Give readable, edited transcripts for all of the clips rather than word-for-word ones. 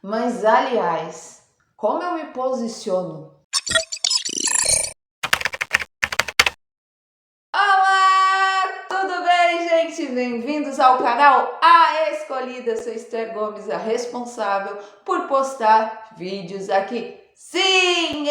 Mas, aliás, como eu me posiciono? Olá, tudo bem, gente? Bem-vindos ao canal A Escolhida. Eu sou Esther Gomes, a responsável por postar vídeos aqui. Sim!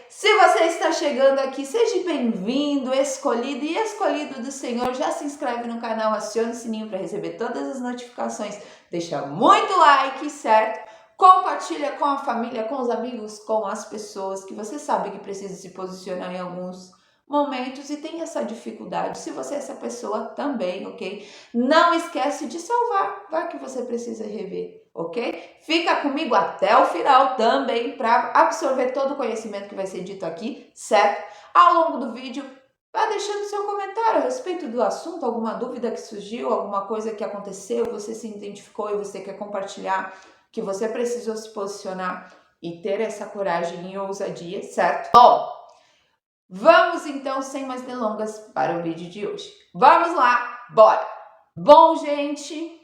Se você está chegando aqui, seja bem-vindo, escolhido e escolhido do Senhor. Já se inscreve no canal, acione o sininho para receber todas as notificações. Deixa muito like, certo? Compartilha com a família, com os amigos, com as pessoas que você sabe que precisa se posicionar em alguns momentos e tem essa dificuldade. Se você é essa pessoa também, ok? Não esquece de salvar, vai que você precisa rever, ok? Fica comigo até o final também para absorver todo o conhecimento que vai ser dito aqui, certo? Ao longo do vídeo, vá deixando seu comentário a respeito do assunto, alguma dúvida que surgiu, alguma coisa que aconteceu, você se identificou e você quer compartilhar, que você precisou se posicionar e ter essa coragem e ousadia, certo? Bom, vamos então, sem mais delongas, para o vídeo de hoje. Vamos lá, bora! Bom, gente,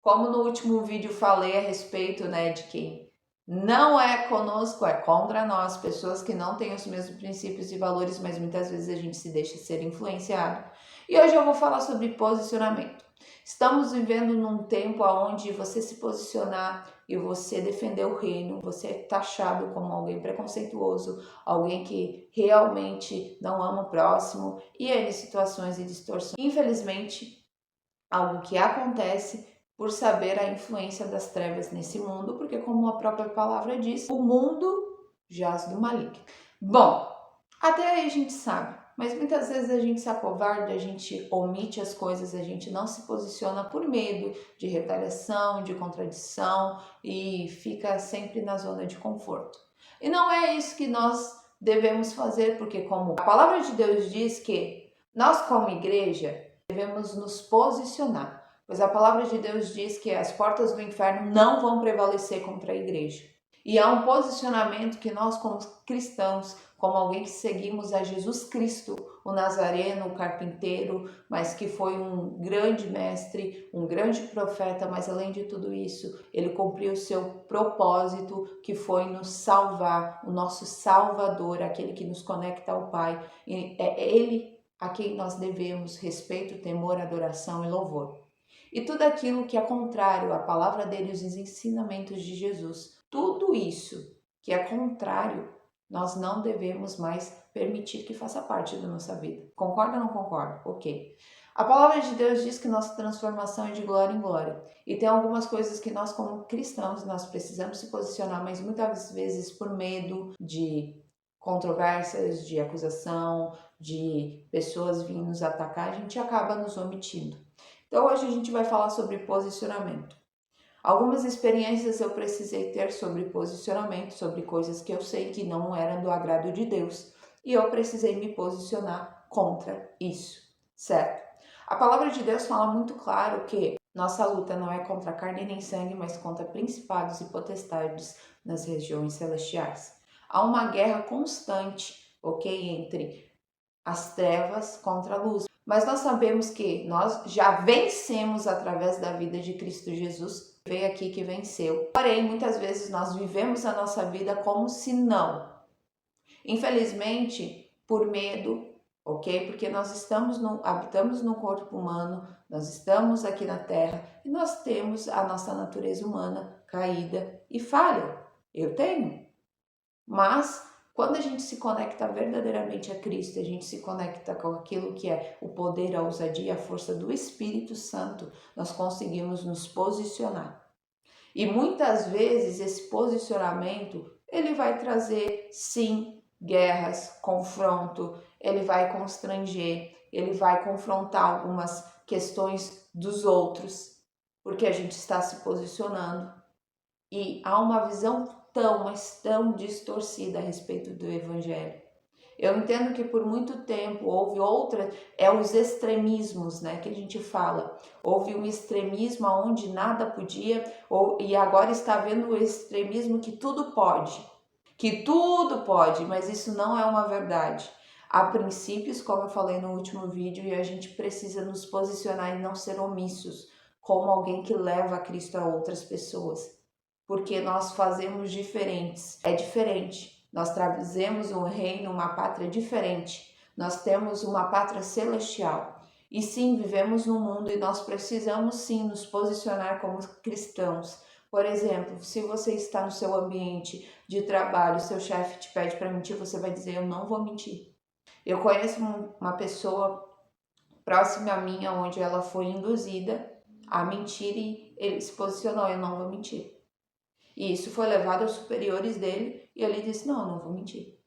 como no último vídeo falei a respeito, de quem não é conosco, é contra nós, pessoas que não têm os mesmos princípios e valores, mas muitas vezes a gente se deixa ser influenciado. E hoje eu vou falar sobre posicionamento. Estamos vivendo num tempo onde você se posicionar e você defender o reino, você é taxado como alguém preconceituoso, alguém que realmente não ama o próximo e N situações e distorções. Infelizmente, algo que acontece por saber a influência das trevas nesse mundo, porque como a própria palavra diz, o mundo jaz do maligno. Bom, até aí a gente sabe, mas muitas vezes a gente se acovarda, a gente omite as coisas, a gente não se posiciona por medo de retaliação, de contradição e fica sempre na zona de conforto. E não é isso que nós devemos fazer, porque como a palavra de Deus diz que nós como igreja devemos nos posicionar, pois a palavra de Deus diz que as portas do inferno não vão prevalecer contra a igreja. E há um posicionamento que nós como cristãos, como alguém que seguimos a Jesus Cristo, o Nazareno, o carpinteiro, mas que foi um grande mestre, um grande profeta, mas além de tudo isso, ele cumpriu o seu propósito, que foi nos salvar, o nosso Salvador, aquele que nos conecta ao Pai. E é ele a quem nós devemos respeito, temor, adoração e louvor. E tudo aquilo que é contrário à palavra dele, os ensinamentos de Jesus, tudo isso que é contrário, nós não devemos mais permitir que faça parte da nossa vida. Concorda ou não concorda? Ok. A palavra de Deus diz que nossa transformação é de glória em glória. E tem algumas coisas que nós como cristãos, nós precisamos se posicionar, mas muitas vezes por medo de controvérsias, de acusação, de pessoas vindo nos atacar, a gente acaba nos omitindo. Então hoje a gente vai falar sobre posicionamento. Algumas experiências eu precisei ter sobre posicionamento, sobre coisas que eu sei que não eram do agrado de Deus, e eu precisei me posicionar contra isso, certo? A palavra de Deus fala muito claro que nossa luta não é contra carne nem sangue, mas contra principados e potestades nas regiões celestiais. Há uma guerra constante, ok, entre as trevas contra a luz. Mas nós sabemos que nós já vencemos através da vida de Cristo Jesus, veio aqui que venceu. Porém, muitas vezes nós vivemos a nossa vida como se não. Infelizmente, por medo, ok? Porque nós habitamos no corpo humano, nós estamos aqui na Terra e nós temos a nossa natureza humana caída e falha. Eu tenho. Mas quando a gente se conecta verdadeiramente a Cristo, a gente se conecta com aquilo que é o poder, a ousadia, a força do Espírito Santo, nós conseguimos nos posicionar. E muitas vezes esse posicionamento, ele vai trazer, sim, guerras, confronto, ele vai constranger, ele vai confrontar algumas questões dos outros, porque a gente está se posicionando. E há uma visão mas tão distorcida a respeito do evangelho. Eu entendo que por muito tempo houve os extremismos, que a gente fala. Houve um extremismo onde nada podia, e agora está havendo o extremismo que tudo pode, mas isso não é uma verdade. Há princípios, como eu falei no último vídeo, e a gente precisa nos posicionar e não ser omissos, como alguém que leva a Cristo a outras pessoas. porque nós fazemos diferentes. É diferente. Nós trazemos um reino, uma pátria diferente. Nós temos uma pátria celestial. E sim, vivemos no mundo e nós precisamos sim nos posicionar como cristãos. Por exemplo, se você está no seu ambiente de trabalho, seu chefe te pede para mentir, você vai dizer: eu não vou mentir. Eu conheço uma pessoa próxima a mim, onde ela foi induzida a mentir e ele se posicionou: eu não vou mentir. E isso foi levado aos superiores dele e ele disse: não, não vou mentir.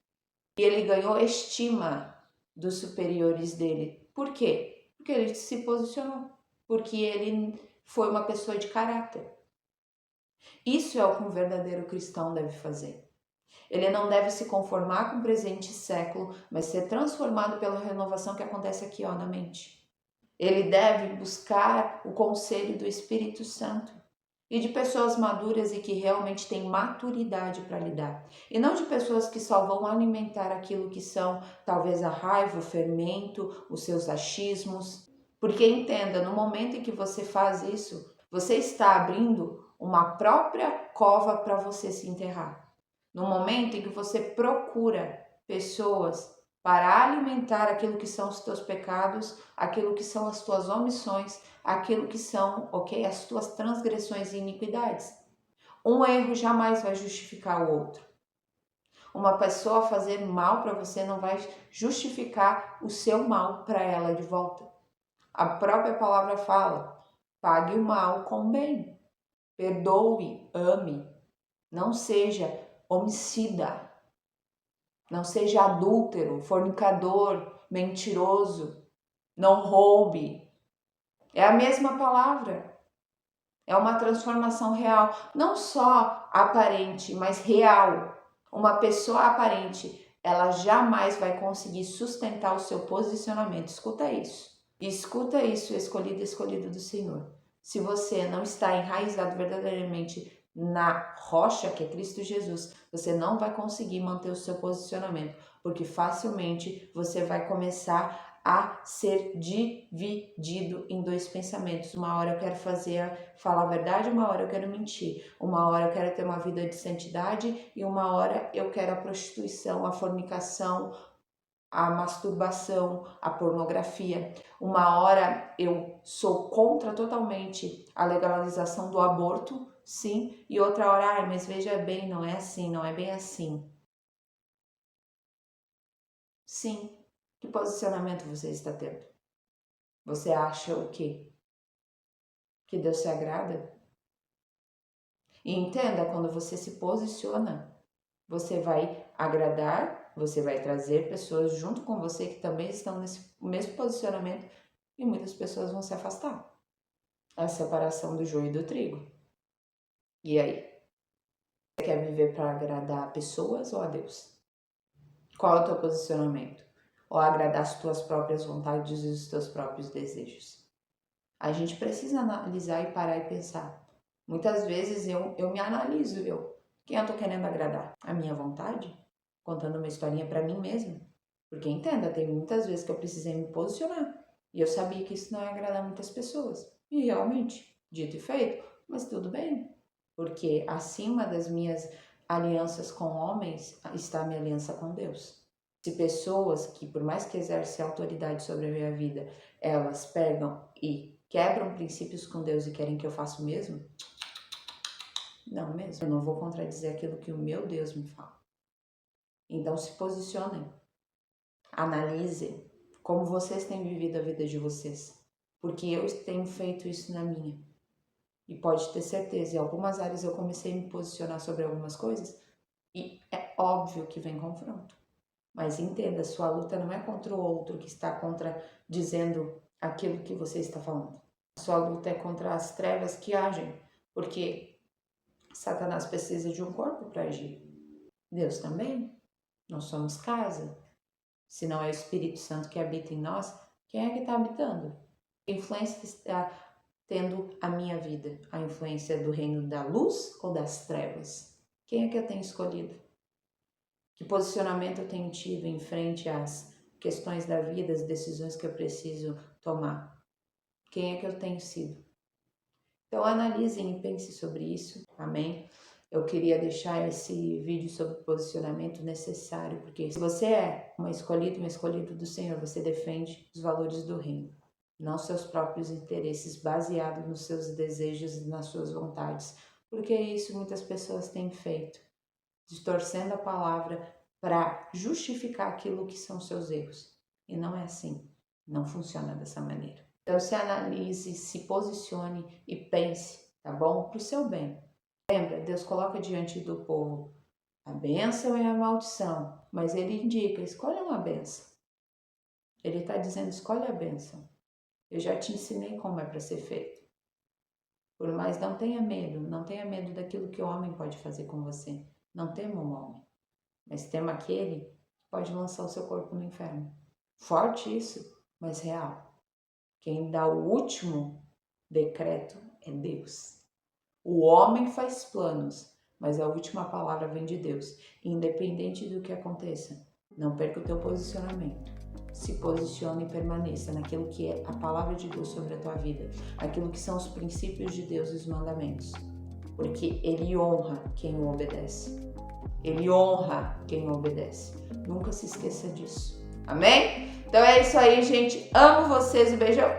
E ele ganhou estima dos superiores dele. Por quê? Porque ele se posicionou. Porque ele foi uma pessoa de caráter. Isso é o que um verdadeiro cristão deve fazer. Ele não deve se conformar com o presente século, mas ser transformado pela renovação que acontece aqui, na mente. Ele deve buscar o conselho do Espírito Santo e de pessoas maduras e que realmente têm maturidade para lidar. E não de pessoas que só vão alimentar aquilo que são talvez a raiva, o fermento, os seus achismos. Porque entenda, no momento em que você faz isso, você está abrindo uma própria cova para você se enterrar. No momento em que você procura pessoas para alimentar aquilo que são os teus pecados, aquilo que são as tuas omissões, aquilo que são, as tuas transgressões e iniquidades. Um erro jamais vai justificar o outro. Uma pessoa fazer mal para você não vai justificar o seu mal para ela de volta. A própria palavra fala: pague o mal com o bem. Perdoe, ame. Não seja homicida. Não seja adúltero, fornicador, mentiroso. Não roube. É a mesma palavra. É uma transformação real, não só aparente, mas real. Uma pessoa aparente, ela jamais vai conseguir sustentar o seu posicionamento. Escuta isso. Escuta isso, escolhido do Senhor. Se você não está enraizado verdadeiramente na rocha que é Cristo Jesus, você não vai conseguir manter o seu posicionamento, porque facilmente você vai começar a ser dividido em dois pensamentos. Uma hora eu quero falar a verdade, uma hora eu quero mentir. Uma hora eu quero ter uma vida de santidade e uma hora eu quero a prostituição, a fornicação, a masturbação, a pornografia. Uma hora eu sou contra totalmente a legalização do aborto, sim, e outra hora, mas veja bem, não é assim, não é bem assim. Sim. Que posicionamento você está tendo? Você acha o quê? Que Deus se agrada? E entenda, quando você se posiciona, você vai agradar, você vai trazer pessoas junto com você que também estão nesse mesmo posicionamento e muitas pessoas vão se afastar. A separação do joio e do trigo. E aí? Você quer viver para agradar pessoas ou a Deus? Qual é o teu posicionamento? Ou agradar as tuas próprias vontades e os teus próprios desejos? A gente precisa analisar e parar e pensar. Muitas vezes eu me analiso, quem eu tô querendo agradar? A minha vontade? Contando uma historinha para mim mesma? Porque entenda, tem muitas vezes que eu precisei me posicionar. E eu sabia que isso não ia agradar muitas pessoas. E realmente, dito e feito, mas tudo bem. Porque acima das minhas alianças com homens está a minha aliança com Deus. Se pessoas que, por mais que exercem autoridade sobre a minha vida, elas pegam e quebram princípios com Deus e querem que eu faça o mesmo, não mesmo. Eu não vou contradizer aquilo que o meu Deus me fala. Então se posicionem, analisem como vocês têm vivido a vida de vocês, porque eu tenho feito isso na minha. E pode ter certeza, em algumas áreas eu comecei a me posicionar sobre algumas coisas e é óbvio que vem confronto. Mas entenda, sua luta não é contra o outro que está dizendo aquilo que você está falando. Sua luta é contra as trevas que agem, porque Satanás precisa de um corpo para agir. Deus também. Nós somos casa. Se não é o Espírito Santo que habita em nós, quem é que está habitando? A influência que está tendo a minha vida? A influência do reino da luz ou das trevas? Quem é que eu tenho escolhido? Que posicionamento eu tenho tido em frente às questões da vida, as decisões que eu preciso tomar? Quem é que eu tenho sido? Então analisem e pensem sobre isso, amém? eu queria deixar esse vídeo sobre posicionamento necessário, porque se você é uma escolhido do Senhor, você defende os valores do reino, não seus próprios interesses baseados nos seus desejos e nas suas vontades, porque isso muitas pessoas têm feito, distorcendo a palavra para justificar aquilo que são seus erros. E não é assim, não funciona dessa maneira. Então se analise, se posicione e pense, tá bom? Para o seu bem. Lembra, Deus coloca diante do povo a bênção e a maldição, mas Ele indica, escolha uma bênção. Ele está dizendo, escolhe a bênção. Eu já te ensinei como é para ser feito. Por mais, não tenha medo daquilo que o homem pode fazer com você. Não tema o homem, mas tema aquele que pode lançar o seu corpo no inferno. Forte isso, mas real. Quem dá o último decreto é Deus. O homem faz planos, mas a última palavra vem de Deus. Independente do que aconteça, não perca o teu posicionamento. Se posicione e permaneça naquilo que é a palavra de Deus sobre a tua vida, aquilo que são os princípios de Deus e os mandamentos, porque Ele honra quem o obedece. Ele honra quem o obedece. Nunca se esqueça disso. Amém? Então é isso aí, gente. Amo vocês. Um beijão.